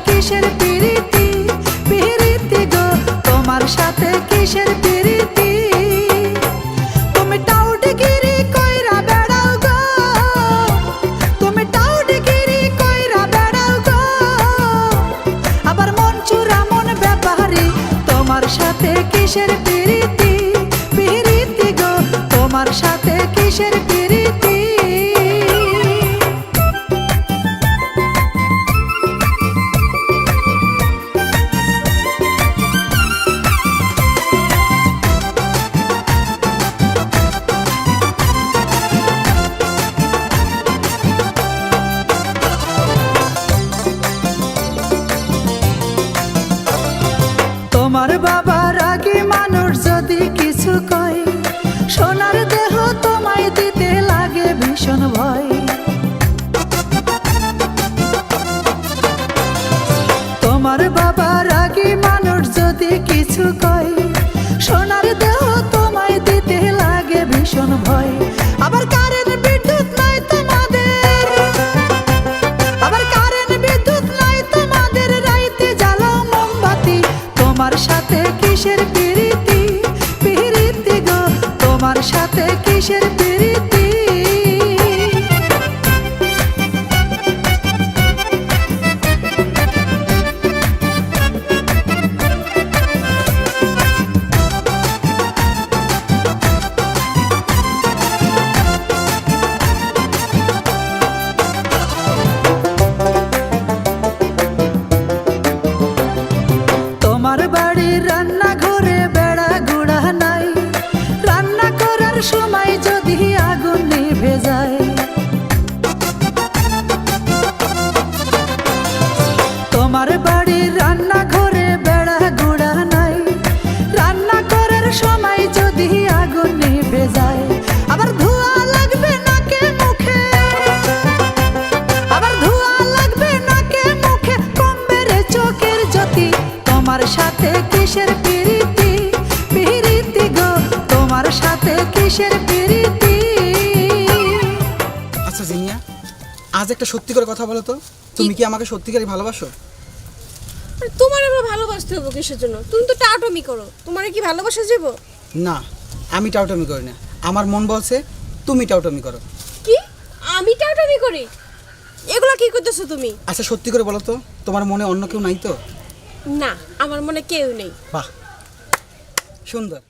কিসের প্রীতি প্রীতি গো, তোমার সাথে কিসের প্রীতি? তুমি টাউডিগিরি কইরা বেড়াও গো, তুমি টাউডিগিরি কইরা বেড়াও গো, আবার মন চুরা মন ব্যাপারী, তোমার সাথে কিসের প্রীতি প্রীতি গো, তোমার সাথে কিসের প্রীতি? তোমার বাবা রাগী মানুষ যদি কিছু কয়, সোনার দেহ তোমায় দিতে লাগে ভীষণ ভয়। তোমার বাবা রাগী মানুষ যদি কিছু কয়, সোনার দেহ তোমায় দিতে লাগে ভীষণ ভয়। আবার কারেন্ট বিদ্যুৎ নাই তোমাদের, আবার কারেন্ট বিদ্যুৎ নাই তোমাদের, রাইতে জ্বালাও মোমবাতি, তোমার সাথে কিসের প্রীতি প্রীতি গো, তোমার সাথে কিসের প্রীতি? তোমার বাড়ির রান্নাঘরে বেড়া গুড়া নাই, রান্না করার সময় যদি আগুন নিভে যায়। তোমার বাড়ির রান্নাঘরে বেড়া গুড়া নাই, রান্না করার সময় যদি আগুন নিভে যায়। আবার ধোঁয়া লাগবে নাকে মুখে, আবার ধোঁয়া লাগবে নাকে মুখে, কমবে রে চোখের জ্যোতি, তোমার সাথে কিসের প্রীতি প্রীতি গো, তোমার সাথে কিসের প্রীতি? আচ্ছা জিনিয়া, আজ একটা সত্যি করে কথা বলো তো, তুমি কি আমাকে সত্যিকারই ভালোবাসো? তোমার আবার ভালোবাসতে হবে কিসের জন্য? তুমি তো টাউটমি করো, তোমার কি ভালোবাসা যাবো? না, আমি টাউটামি করি না, আমার মন বলছে তুমি টাউটামি করো। কি আমি টাউটমি করি? এগুলা কি করতেছো তুমি? আচ্ছা সত্যি করে বলো তো, তোমার মনে অন্য কেউ নাই তো? না, আমার মনে কেউ নেই। বাহ, সুন্দর।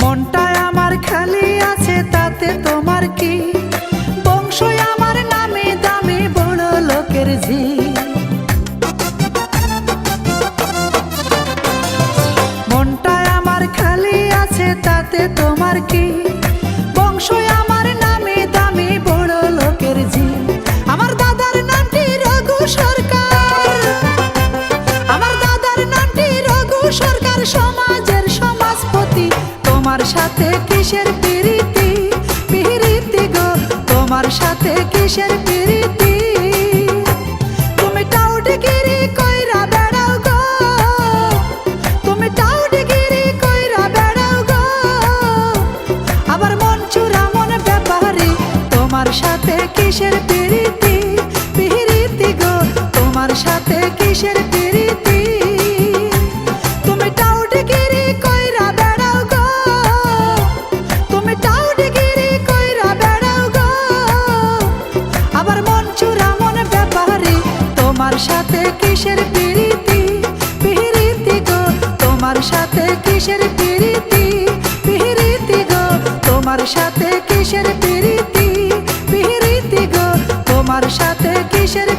মনটায় আমার খালি আছে তাতে তোমার কি, বংশই আমার নামে দামি বড় লোকের ঝি। মনটায় আমার খালি আছে তাতে তোমার কি, বংশই আমার নামে দামি বড় লোকের ঝি। আমার দাদার নামটি রঘু সরকার, আমার দাদার নামটি রঘু সরকার, সমাজের সমাজপতি, তোমার সাথে কিসের প্রীতি প্রীতি গো, তোমার সাথে কিসের প্রীতি? তুমি টাউডিগিরি কইরা বেড়াও গো, তুমি টাউডিগিরি কইরা বেড়াও গো, আবার মন চুরা মন ব্যাপারী, তোমার সাথে কিসের প্রীতি প্রীতি গো, তোমার সাথে কিসের প্রীতি? তুমি টাউডিগিরি কইরা বেড়াও গো, তুমি টাউডিগিরি কইরা বেড়াও গো, আবার মন চুরা মন ব্যাপারী, তোমার সাথে কিসের প্রীতি প্রীতি গো, তোমার সাথে কিসের প্রীতি প্রীতি গো, তোমার সাথে কিসের প্রীতি প্রীতি গো, তোমার সাথে কিসের